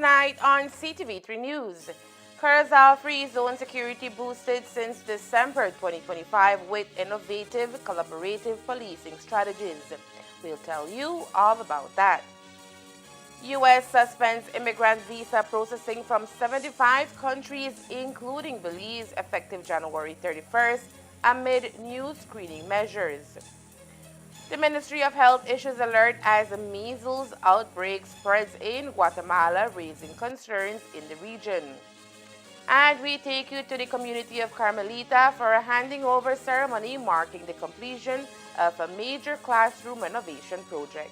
tonight on CTV3 News. Curacao Free Zone security boosted since December 2025 with innovative collaborative policing strategies. We'll tell you all about that. U.S. suspends immigrant visa processing from 75 countries, including Belize, effective January 31st, amid new screening measures. The Ministry of Health issues alert as a measles outbreak spreads in Guatemala, raising concerns in the region. And we take you to the community of Carmelita for a handing over ceremony marking the completion of a major classroom renovation project.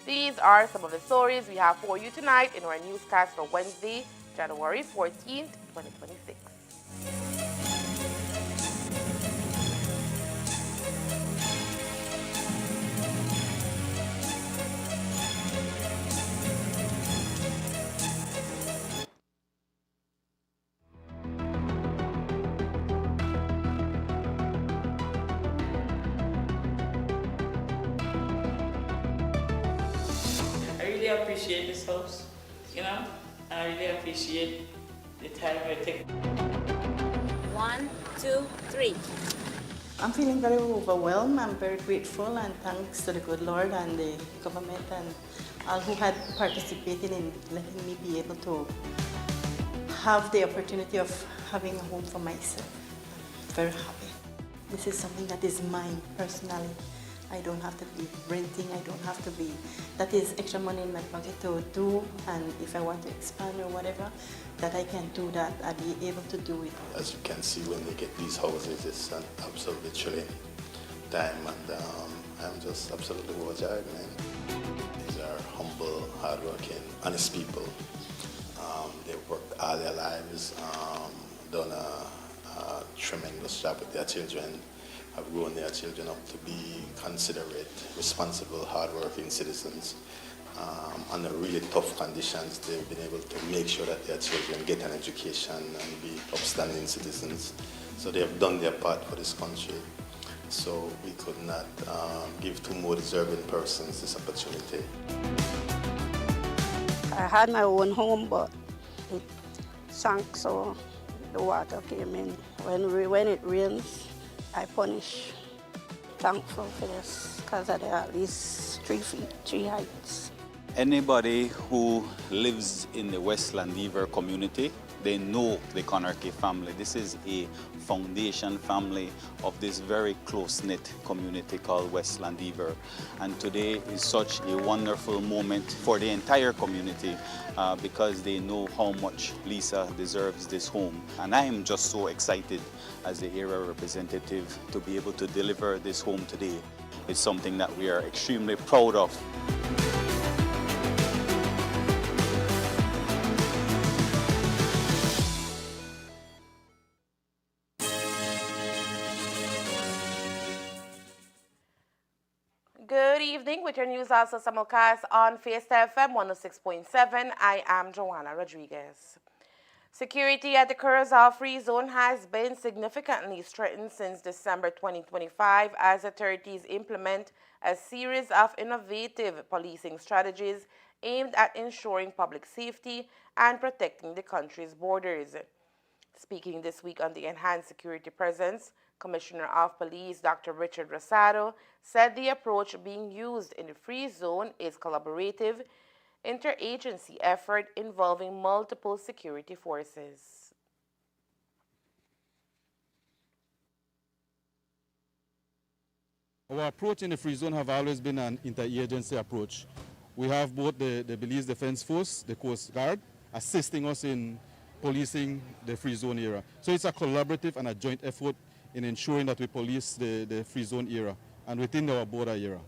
These are some of the stories we have for you tonight in our newscast for Wednesday, January 14th, 2026. I really appreciate this house, I really appreciate the time you take. 1, 2, 3. I'm feeling very overwhelmed. I'm very grateful, and thanks to the good Lord and the government and all who had participated in letting me be able to have the opportunity of having a home for myself. I'm very happy. This is something that is mine personally. I don't have to be renting, that is extra money in my pocket to do, and if I want to expand or whatever, that I can do that, I'll be able to do it. As you can see, when they get these houses, it's an absolutely thrilling time, and I'm just absolutely overjoyed, man. These are humble, hardworking, honest people. They've worked all their lives, done a tremendous job with their children, have grown their children up to be considerate, responsible, hardworking citizens. Under really tough conditions, they've been able to make sure that their children get an education and be upstanding citizens. So they have done their part for this country. So we could not give to more deserving persons this opportunity. I had my own home, but it sank, so the water came in. When it rains, I punish. Thankful for this, because I there at least 3 feet, 3 heights. Anybody who lives in the West Landiver community, they know the Conarchy family. This is a foundation family of this very close-knit community called West Landiver. And today is such a wonderful moment for the entire community because they know how much Lisa deserves this home. And I am just so excited as the area representative to be able to deliver this home today. It's something that we are extremely proud of. Good evening with your news also simulcast on Fiesta FM 106.7. I am Joanna Rodriguez. Security at the Curacao Free Zone has been significantly strengthened since December 2025 as authorities implement a series of innovative policing strategies aimed at ensuring public safety and protecting the country's borders. Speaking this week on the enhanced security presence, Commissioner of Police Dr. Richard Rosado said the approach being used in the Free Zone is collaborative, interagency effort involving multiple security forces. Our approach in the Free Zone have always been an interagency approach. We have both the Belize Defense Force, the Coast Guard, assisting us in policing the Free Zone area. So it's a collaborative and a joint effort in ensuring that we police the Free Zone area and within our border area.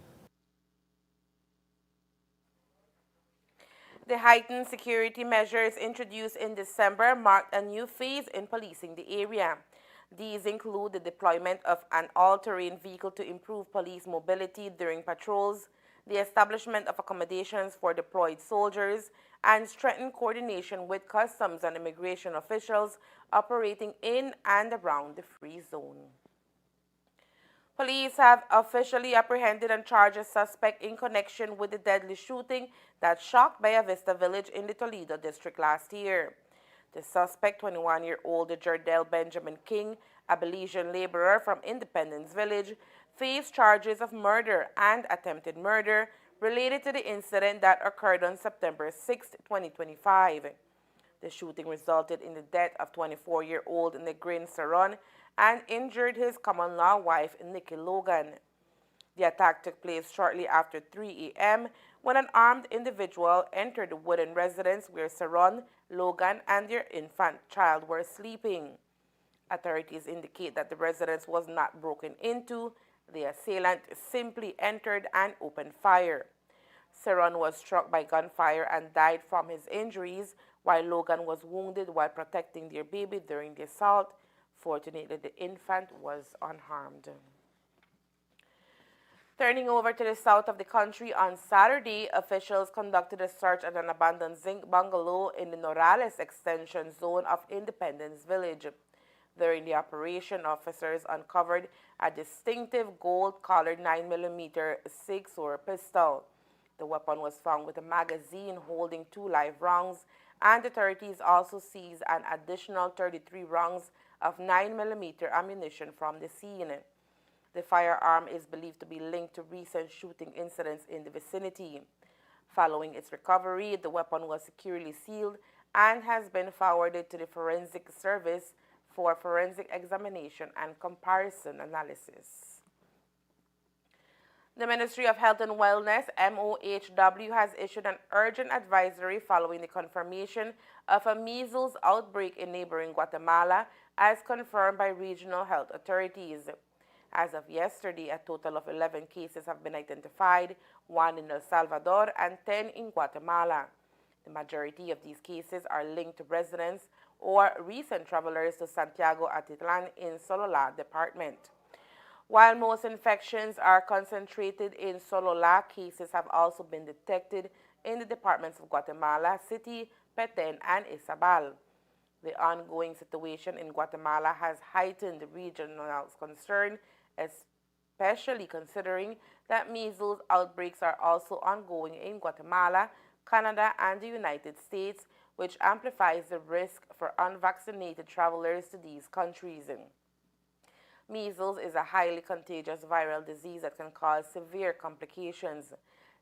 The heightened security measures introduced in December marked a new phase in policing the area. These include the deployment of an all-terrain vehicle to improve police mobility during patrols, the establishment of accommodations for deployed soldiers, and strengthened coordination with customs and immigration officials operating in and around the Free Zone. Police have officially apprehended and charged a suspect in connection with the deadly shooting that shocked Bella Vista Village in the Toledo district last year. The suspect, 21-year-old Jardel Benjamin King, a Belizean laborer from Independence Village, faced charges of murder and attempted murder related to the incident that occurred on September 6, 2025. The shooting resulted in the death of 24-year-old Negrin Saron and injured his common-law wife, Nikki Logan. The attack took place shortly after 3 a.m. when an armed individual entered the wooden residence where Saron, Logan, and their infant child were sleeping. Authorities indicate that the residence was not broken into. The assailant simply entered and opened fire. Saron was struck by gunfire and died from his injuries, while Logan was wounded while protecting their baby during the assault. Fortunately, the infant was unharmed. Turning over to the south of the country, on Saturday, officials conducted a search at an abandoned zinc bungalow in the Norales extension zone of Independence Village. During the operation, officers uncovered a distinctive gold-colored 9mm six-bore pistol. The weapon was found with a magazine holding 2 live rounds, and authorities also seized an additional 33 rounds of 9mm ammunition from the scene. The firearm is believed to be linked to recent shooting incidents in the vicinity. Following its recovery, the weapon was securely sealed and has been forwarded to the Forensic Service for forensic examination and comparison analysis. The Ministry of Health and Wellness, MOHW, has issued an urgent advisory following the confirmation of a measles outbreak in neighboring Guatemala, as confirmed by regional health authorities. As of yesterday, a total of 11 cases have been identified, 1 in El Salvador and 10 in Guatemala. The majority of these cases are linked to residents or recent travelers to Santiago Atitlan in Solola Department. While most infections are concentrated in Solola, cases have also been detected in the departments of Guatemala City, Petén, and Izabal. The ongoing situation in Guatemala has heightened the regional concern, especially considering that measles outbreaks are also ongoing in Guatemala, Canada, and the United States, which amplifies the risk for unvaccinated travelers to these countries. Measles is a highly contagious viral disease that can cause severe complications.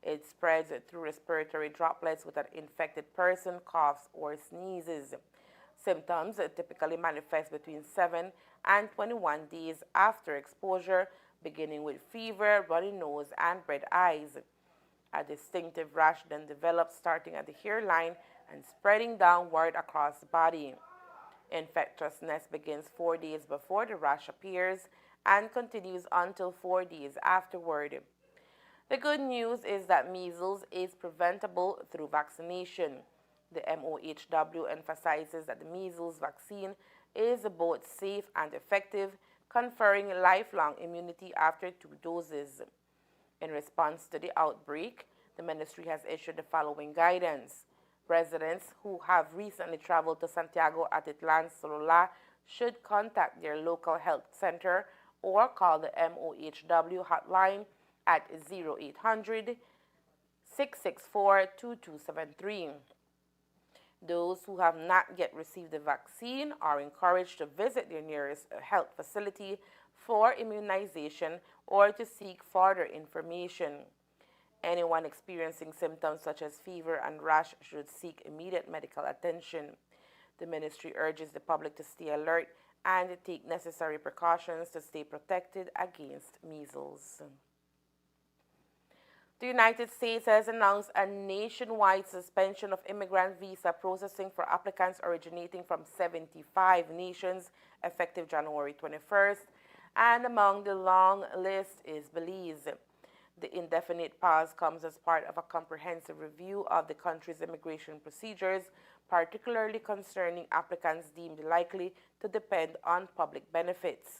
It spreads through respiratory droplets with an infected person coughs or sneezes. Symptoms typically manifest between 7 and 21 days after exposure, beginning with fever, runny nose, and red eyes. A distinctive rash then develops starting at the hairline and spreading downward across the body. Infectiousness begins 4 days before the rash appears and continues until 4 days afterward. The good news is that measles is preventable through vaccination. The MOHW emphasizes that the measles vaccine is both safe and effective, conferring lifelong immunity after 2 doses. In response to the outbreak, the ministry has issued the following guidance. Residents who have recently traveled to Santiago Atitlan Solola should contact their local health center or call the MOHW hotline at 0800 664 2273. Those who have not yet received the vaccine are encouraged to visit their nearest health facility for immunization or to seek further information. Anyone experiencing symptoms such as fever and rash should seek immediate medical attention. The ministry urges the public to stay alert and take necessary precautions to stay protected against measles. The United States has announced a nationwide suspension of immigrant visa processing for applicants originating from 75 nations effective January 21st, and among the long list is Belize. The indefinite pause comes as part of a comprehensive review of the country's immigration procedures, particularly concerning applicants deemed likely to depend on public benefits.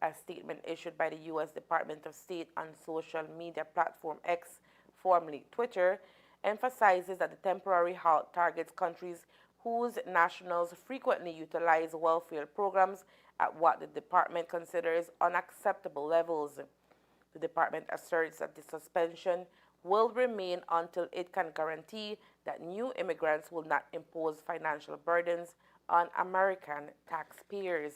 A statement issued by the U.S. Department of State on social media platform X, formerly Twitter, emphasizes that the temporary halt targets countries whose nationals frequently utilize welfare programs at what the department considers unacceptable levels. The department asserts that the suspension will remain until it can guarantee that new immigrants will not impose financial burdens on American taxpayers.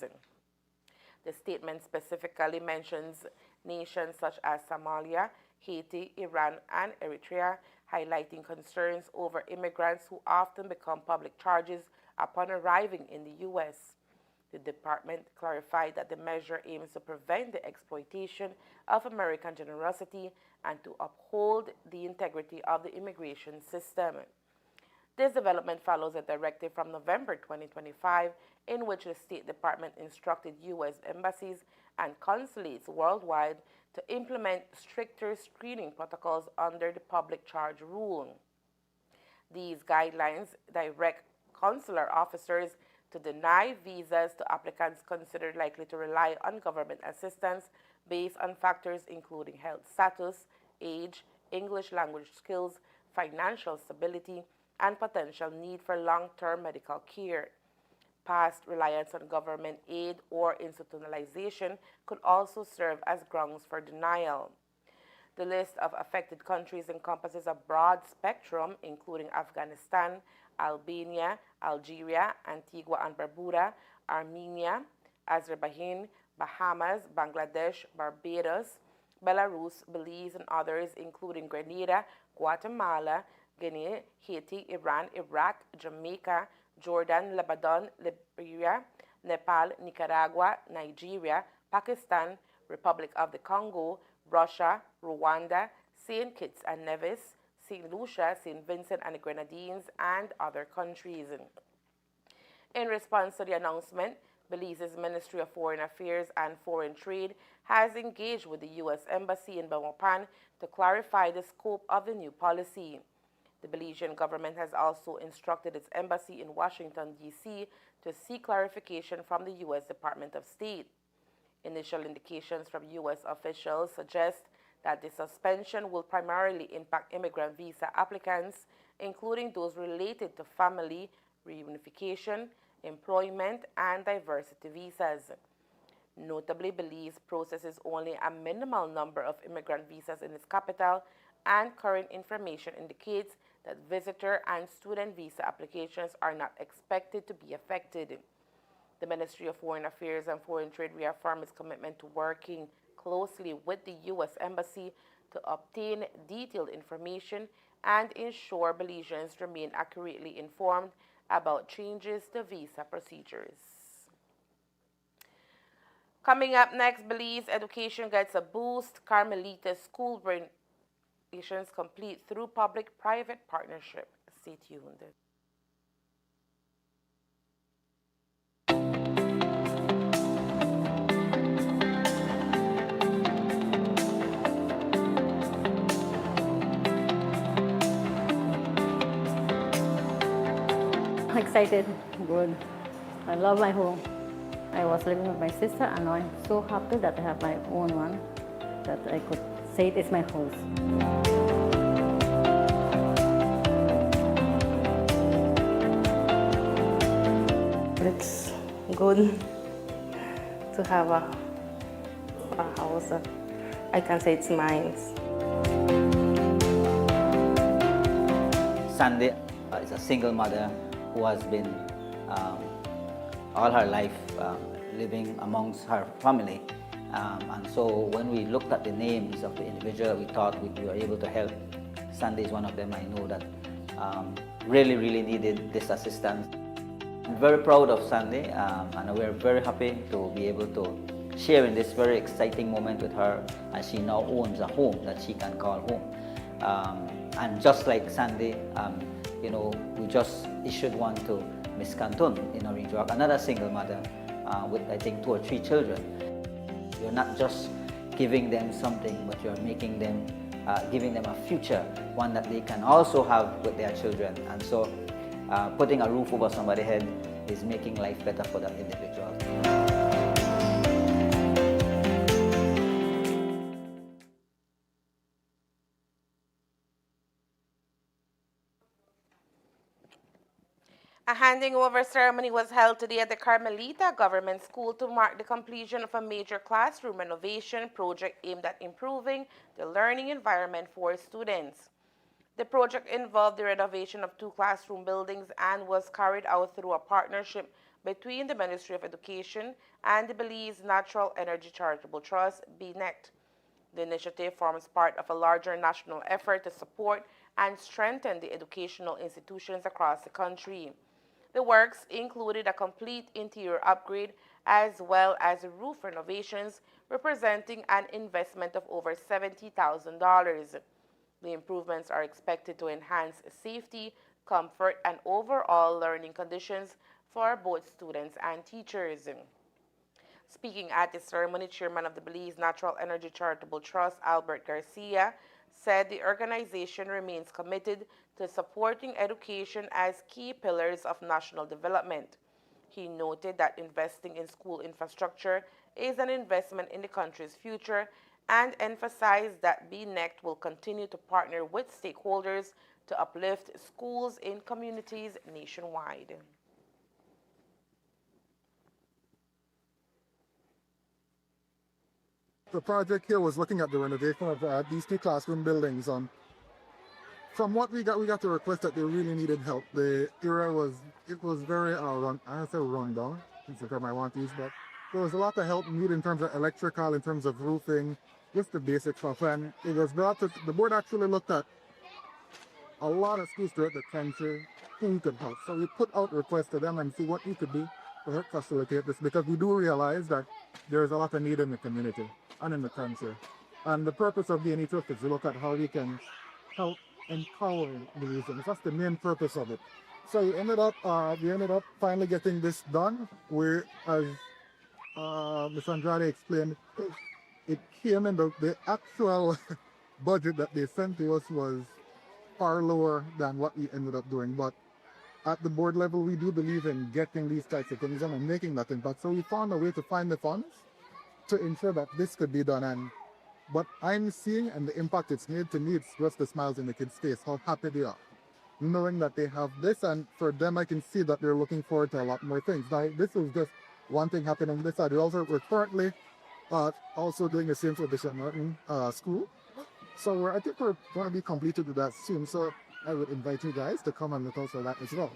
The statement specifically mentions nations such as Somalia, Haiti, Iran, and Eritrea, highlighting concerns over immigrants who often become public charges upon arriving in the U.S. The department clarified that the measure aims to prevent the exploitation of American generosity and to uphold the integrity of the immigration system. This development follows a directive from November 2025 in which the State Department instructed U.S. embassies and consulates worldwide to implement stricter screening protocols under the public charge rule. These guidelines direct consular officers to deny visas to applicants considered likely to rely on government assistance based on factors including health status, age, English language skills, financial stability, and potential need for long-term medical care. Past reliance on government aid or institutionalization could also serve as grounds for denial. The list of affected countries encompasses a broad spectrum, including Afghanistan, Albania, Algeria, Antigua and Barbuda, Armenia, Azerbaijan, Bahamas, Bangladesh, Barbados, Belarus, Belize, and others, including Grenada, Guatemala, Guinea, Haiti, Iran, Iraq, Jamaica, Jordan, Lebanon, Liberia, Nepal, Nicaragua, Nigeria, Pakistan, Republic of the Congo, Russia, Rwanda, St. Kitts and Nevis, St. Lucia, St. Vincent and the Grenadines, and other countries. In response to the announcement, Belize's Ministry of Foreign Affairs and Foreign Trade has engaged with the U.S. Embassy in Belmopan to clarify the scope of the new policy. The Belizean government has also instructed its embassy in Washington, D.C. to seek clarification from the U.S. Department of State. Initial indications from U.S. officials suggest that the suspension will primarily impact immigrant visa applicants, including those related to family reunification, employment, and diversity visas. Notably, Belize processes only a minimal number of immigrant visas in its capital, and current information indicates that visitor and student visa applications are not expected to be affected. The Ministry of Foreign Affairs and Foreign Trade reaffirmed its commitment to working closely with the U.S. Embassy to obtain detailed information and ensure Belizeans remain accurately informed about changes to visa procedures. Coming up next, Belize education gets a boost. Carmelita school renovations complete through public-private partnership. Stay tuned. Excited, good. I love my home. I was living with my sister and now I'm so happy that I have my own one, that I could say it is my house. It's good to have a house. I can say it's mine. Sandy is a single mother who has been all her life living amongst her family. And so when we looked at the names of the individual we thought we were able to help, Sandy is one of them. I know that really needed this assistance. I'm very proud of Sandy, and we're very happy to be able to share in this very exciting moment with her, and she now owns a home that she can call home. And just like Sandy, you know, we just issued one to Miss Cantun in Orange Walk, another single mother with I think 2 or 3 children. You're not just giving them something, but you're making them, giving them a future, one that they can also have with their children. And so putting a roof over somebody's head is making life better for that individual. handing over ceremony was held today at the Carmelita Government School to mark the completion of a major classroom renovation project aimed at improving the learning environment for students. The project involved the renovation of 2 classroom buildings and was carried out through a partnership between the Ministry of Education and the Belize Natural Energy Charitable Trust, BNECT. The initiative forms part of a larger national effort to support and strengthen the educational institutions across the country. The works included a complete interior upgrade as well as roof renovations, representing an investment of over $70,000. The improvements are expected to enhance safety, comfort, and overall learning conditions for both students and teachers. Speaking at the ceremony, Chairman of the Belize Natural Energy Charitable Trust, Albert Garcia, said the organization remains committed to supporting education as key pillars of national development. He noted that investing in school infrastructure is an investment in the country's future and emphasized that BNECT will continue to partner with stakeholders to uplift schools in communities nationwide. The project here was looking at the renovation of these 2 classroom buildings. From what we got the request that they really needed help. The area was very run down. It's the term I want to use, but there was a lot of help needed in terms of electrical, in terms of roofing, just the basic stuff. And it was brought to the board actually looked at a lot of schools throughout the country who could help. So we put out requests to them and see what we could do to help facilitate this, because we do realize that there is a lot of need in the community and in the country. And the purpose of the initiative is to look at how we can help empower the regions. That's the main purpose of it. So we ended up finally getting this done. Where, as Ms. Andrade explained, it came in the actual budget that they sent to us was far lower than what we ended up doing. But at the board level, we do believe in getting these types of things done and making that impact. So we found a way to find the funds to ensure that this could be done. And what I'm seeing and the impact it's made, to me, it's just the smiles in the kids' face, how happy they are, knowing that they have this. And for them, I can see that they're looking forward to a lot more things. Now, this is just one thing happening on this side. We're currently also doing the same for Bishop Martin School. So I think we're going to be completed with that soon. So I would invite you guys to come and look out for that as well.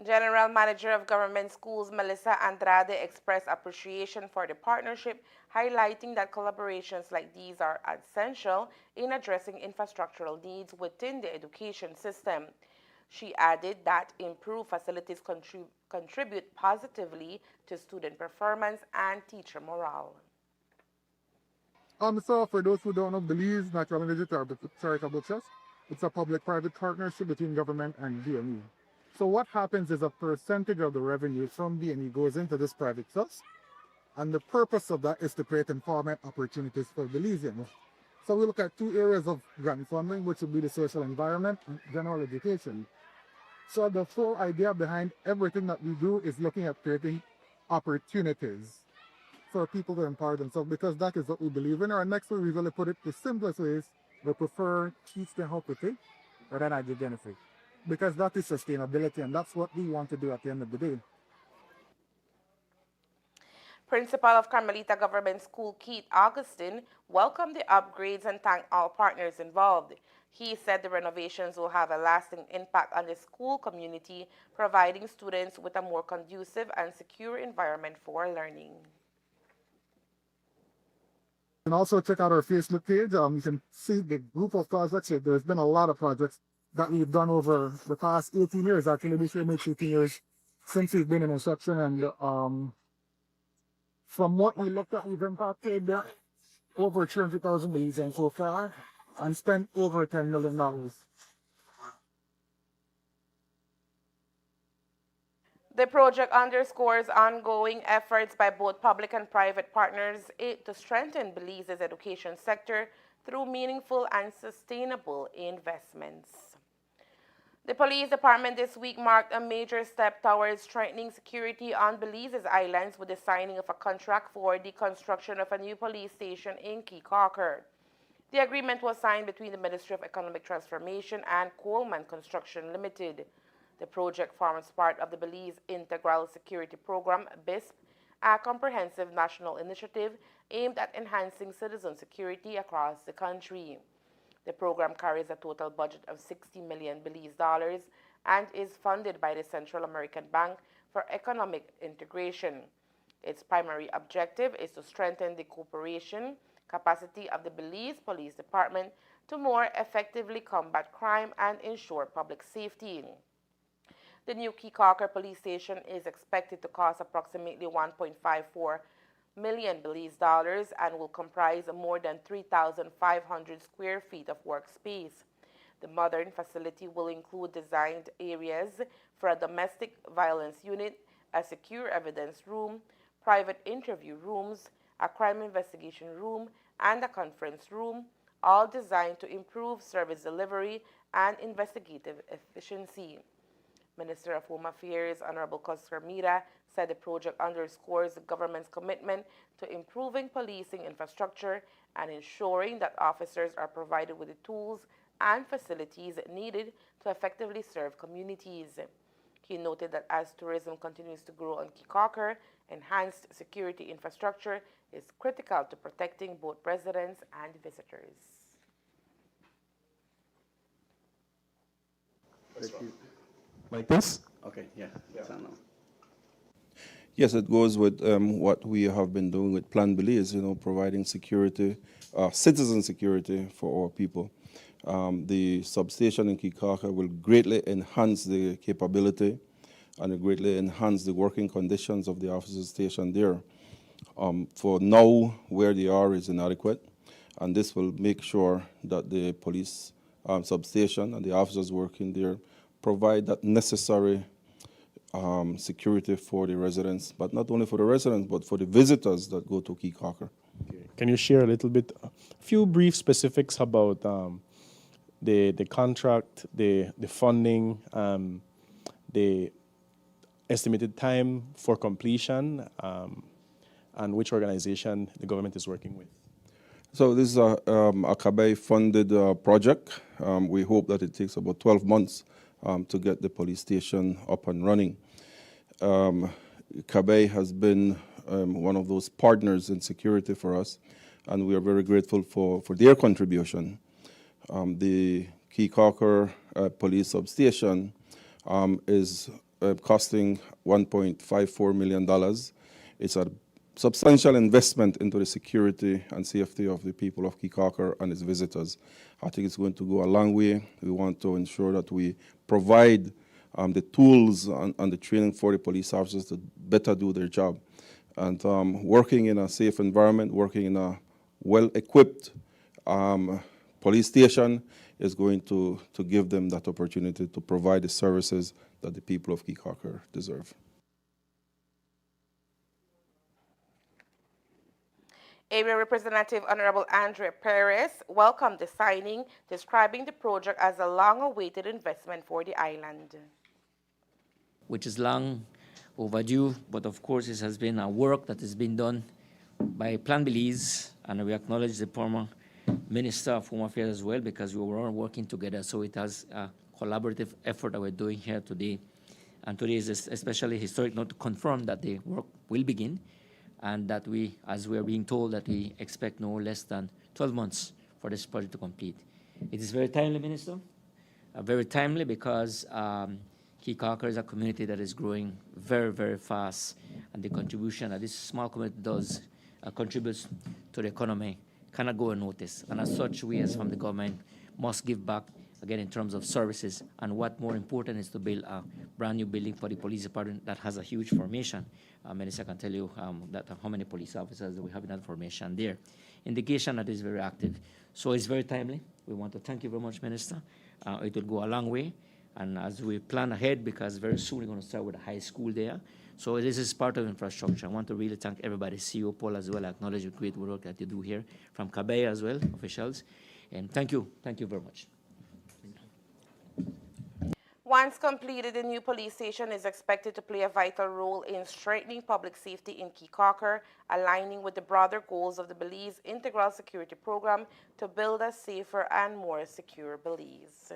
General Manager of Government Schools Melissa Andrade expressed appreciation for the partnership, highlighting that collaborations like these are essential in addressing infrastructural needs within the education system. She added that improved facilities contribute positively to student performance and teacher morale. So for those who don't know, Belize Natural Energy Charitable Trust, it's a public-private partnership between government and DME. So what happens is a percentage of the revenue from DME goes into this private trust, and the purpose of that is to create employment opportunities for Belizeans. So we look at 2 areas of grant funding, which would be the social environment and general education. So the whole idea behind everything that we do is looking at creating opportunities for people to empower themselves, because that is what we believe in. Our next way, we really put it the simplest way is we prefer teach them how to think rather than identify, because that is sustainability, and that's what we want to do at the end of the day. Principal of Carmelita Government School, Keith Augustine, welcomed the upgrades and thanked all partners involved. He said the renovations will have a lasting impact on the school community, providing students with a more conducive and secure environment for learning. You can also check out our Facebook page. You can see the group of projects. There's been a lot of projects that we've done over the past 18 years. Actually, this year makes 18 years since we've been in instruction. And from what we looked at, we've impacted over 200,000 Belizeans so far and spent over $10 million. The project underscores ongoing efforts by both public and private partners to strengthen Belize's education sector through meaningful and sustainable investments. The police department this week marked a major step towards strengthening security on Belize's islands with the signing of a contract for the construction of a new police station in Key Corker. The agreement was signed between the Ministry of Economic Transformation and Coleman Construction Limited. The project forms part of the Belize Integral Security Program, BISP, a comprehensive national initiative aimed at enhancing citizen security across the country. The program carries a total budget of 60 million Belize dollars and is funded by the Central American Bank for Economic Integration. Its primary objective is to strengthen the cooperation capacity of the Belize Police Department to more effectively combat crime and ensure public safety. The new Keycaulker police station is expected to cost approximately 1.54 million Belize dollars and will comprise more than 3,500 square feet of workspace. The modern facility will include designed areas for a domestic violence unit, a secure evidence room, private interview rooms, a crime investigation room, and a conference room, all designed to improve service delivery and investigative efficiency. Minister of Home Affairs, Honorable Kosker Mira, said the project underscores the government's commitment to improving policing infrastructure and ensuring that officers are provided with the tools and facilities needed to effectively serve communities. He noted that as tourism continues to grow on Keycaulker, enhanced security infrastructure is critical to protecting both residents and visitors. Like this? Okay, yeah. Yes, it goes with what we have been doing with Plan Belize, providing security, citizen security for our people. The substation in Keycaulker will greatly enhance the capability and will greatly enhance the working conditions of the officers stationed there. For now, where they are is inadequate, and this will make sure that the police substation and the officers working there provide that necessary security for the residents, but not only for the residents, but for the visitors that go to Keycaulker. Okay. Can you share a little bit, a few brief specifics about the contract, the funding, the estimated time for completion, and which organization the government is working with? So this is a CABE-funded project. We hope that it takes about 12 months to get the police station up and running. CABE has been one of those partners in security for us, and we are very grateful for their contribution. The Keycaulker police substation is costing $1.54 million. It's a substantial investment into the security and safety of the people of Keycaulker and its visitors. I think it's going to go a long way. We want to ensure that we provide the tools and the training for the police officers to better do their job. And working in a safe environment, working in a well-equipped police station is going to give them that opportunity to provide the services that the people of Keycaulker deserve. Area Representative Honorable Andre Perez welcomed the signing, describing the project as a long-awaited investment for the island. Which is long overdue, but of course it has been a work that has been done by Plan Belize, and we acknowledge the former Minister of Home Affairs as well, because we were all working together. So it has a collaborative effort that we're doing here today. And today is especially historic note to confirm that the work will begin, and that we, as we are being told, that we expect no less than 12 months for this project to complete. It is very timely, Minister, very timely, because Keycaulker is a community that is growing very, very fast, and the contribution that this small community does contributes to the economy cannot go unnoticed. And as such, we as from the government must give back, again, in terms of services, and what more important is to build a brand new building for the police department that has a huge formation. Minister can tell you that how many police officers we have in that formation there. Indication that is very active. So it's very timely. We want to thank you very much, Minister. It will go a long way. And as we plan ahead, because very soon we're going to start with a high school there. So this is part of infrastructure. I want to really thank everybody, CEO Paul as well. I acknowledge the great work that you do here, from CABE as well, officials. And thank you very much. Once completed, the new police station is expected to play a vital role in strengthening public safety in Keycocker, aligning with the broader goals of the Belize Integral Security Program to build a safer and more secure Belize.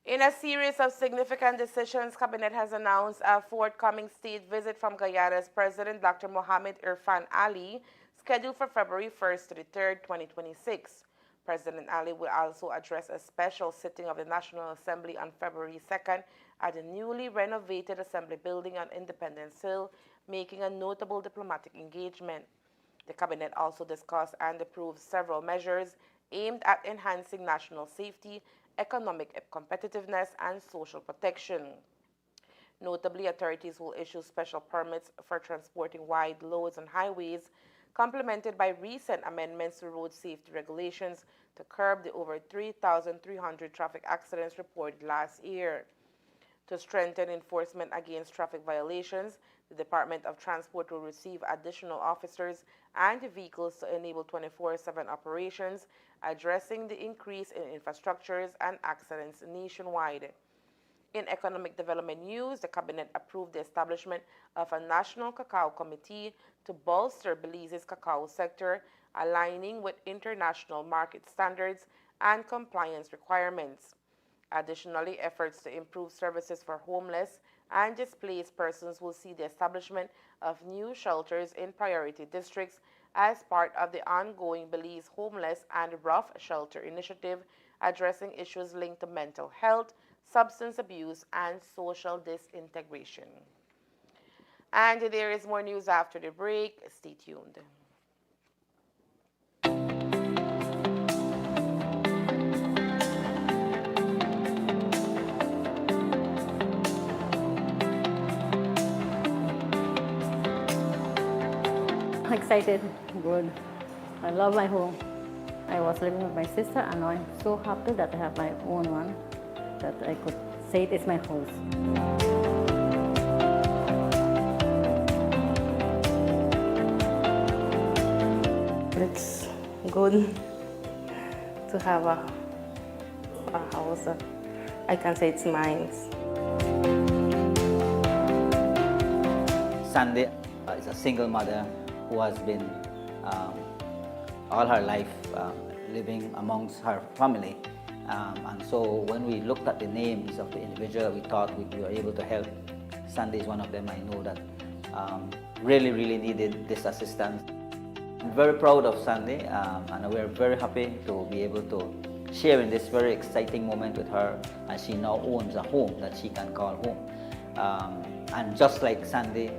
In a series of significant decisions, Cabinet has announced a forthcoming state visit from Guyana's President Dr. Mohamed Irfan Ali, scheduled for February 1st to the 3rd, 2026. President Ali will also address a special sitting of the National Assembly on February 2nd at the newly renovated Assembly Building on Independence Hill, making a notable diplomatic engagement. The Cabinet also discussed and approved several measures aimed at enhancing national safety, economic competitiveness, and social protection. Notably, authorities will issue special permits for transporting wide loads on highways, complemented by recent amendments to road safety regulations to curb the over 3,300 traffic accidents reported last year. To strengthen enforcement against traffic violations, the Department of Transport will receive additional officers and vehicles to enable 24/7 operations, addressing the increase in infrastructures and accidents nationwide. In economic development news, the Cabinet approved the establishment of a National Cacao Committee to bolster Belize's cacao sector, aligning with international market standards and compliance requirements. Additionally, efforts to improve services for homeless and displaced persons will see the establishment of new shelters in priority districts as part of the ongoing Belize Homeless and Rough Shelter Initiative, addressing issues linked to mental health, substance abuse, and social disintegration. And there is more news after the break. Stay tuned. Excited, good. I love my home. I was living with my sister, and now I'm so happy that I have my own one, that I could say it is my house. It's good to have a house. I can say it's mine. Sandy is a single mother who has been all her life living amongst her family. And so when we looked at the names of the individual, we thought we were able to help. Sandy is one of them. I know that really needed this assistance. I'm very proud of Sandy, and we're very happy to be able to share in this very exciting moment with her, and she now owns a home that she can call home. And just like Sandy,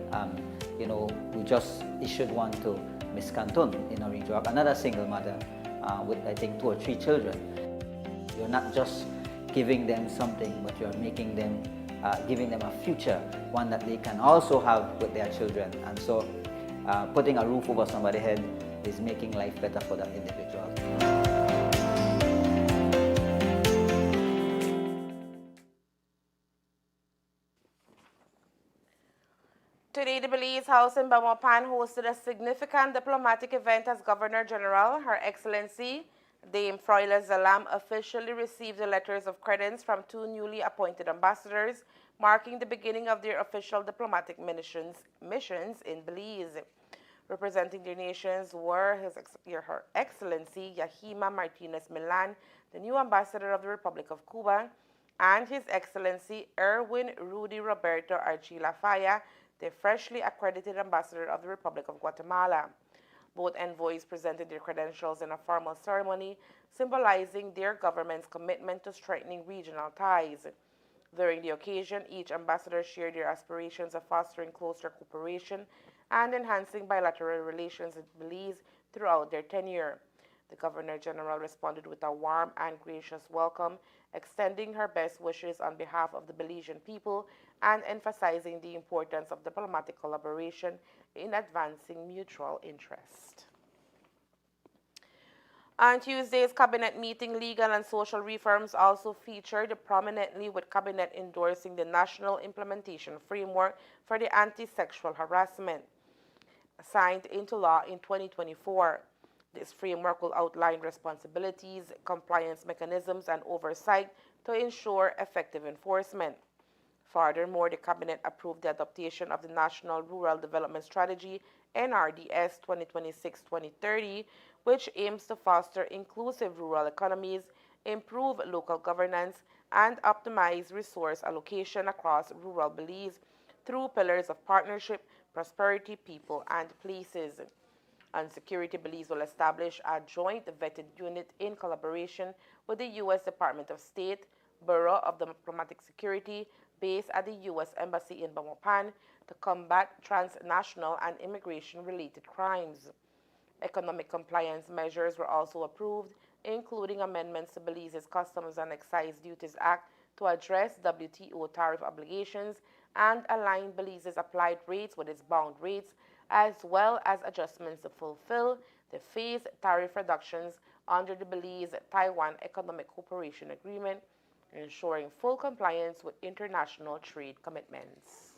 you know, we just issued one to Miss Cantun in Orange Walk, another single mother with I think 2 or 3 children. You're not just giving them something, but you're making them, giving them a future, one that they can also have with their children. And so putting a roof over somebody's head is making life better for that individual. Today, the Belize House in Belmopan hosted a significant diplomatic event as Governor General, Her Excellency Dame Froila Zalam officially received the letters of credence from 2 newly appointed ambassadors, marking the beginning of their official diplomatic missions in Belize. Representing their nations were Her Excellency Yahima Martinez Milan, the new ambassador of the Republic of Cuba, and His Excellency Erwin Rudy Roberto Archila Faya, the freshly accredited ambassador of the Republic of Guatemala. Both envoys presented their credentials in a formal ceremony, symbolizing their government's commitment to strengthening regional ties. During the occasion, each ambassador shared their aspirations of fostering closer cooperation and enhancing bilateral relations with Belize throughout their tenure. The Governor General responded with a warm and gracious welcome, extending her best wishes on behalf of the Belizean people and emphasizing the importance of diplomatic collaboration in advancing mutual interest. On Tuesday's Cabinet meeting, legal and social reforms also featured prominently, with Cabinet endorsing the National Implementation Framework for the Anti-Sexual Harassment, signed into law in 2024. This framework will outline responsibilities, compliance mechanisms, and oversight to ensure effective enforcement. Furthermore, the Cabinet approved the adoption of the National Rural Development Strategy NRDS 2026-2030, which aims to foster inclusive rural economies, improve local governance, and optimize resource allocation across rural Belize through pillars of partnership, prosperity, people, and places. And Security Belize will establish a joint vetted unit in collaboration with the U.S. Department of State, Bureau of Diplomatic Security, based at the U.S. Embassy in Belmopan, to combat transnational and immigration-related crimes. Economic compliance measures were also approved, including amendments to Belize's Customs and Excise Duties Act to address WTO tariff obligations and align Belize's applied rates with its bound rates, as well as adjustments to fulfill the phased tariff reductions under the Belize-Taiwan Economic Cooperation Agreement, ensuring full compliance with international trade commitments.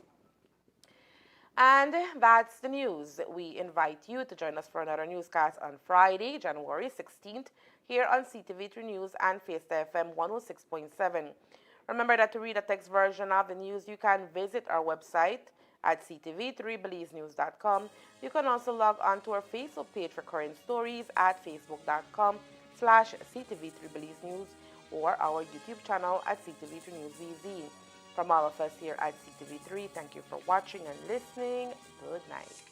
And that's the news. We invite you to join us for another newscast on Friday, January 16th, here on CTV3 News and Fiesta FM 106.7. Remember that to read a text version of the news, you can visit our website at CTV3BelizeNews.com. You can also log on to our Facebook page for current stories at Facebook.com/CTV3BelizeNews or our YouTube channel at CTV3 News VZ. From all of us here at CTV3, thank you for watching and listening. Good night.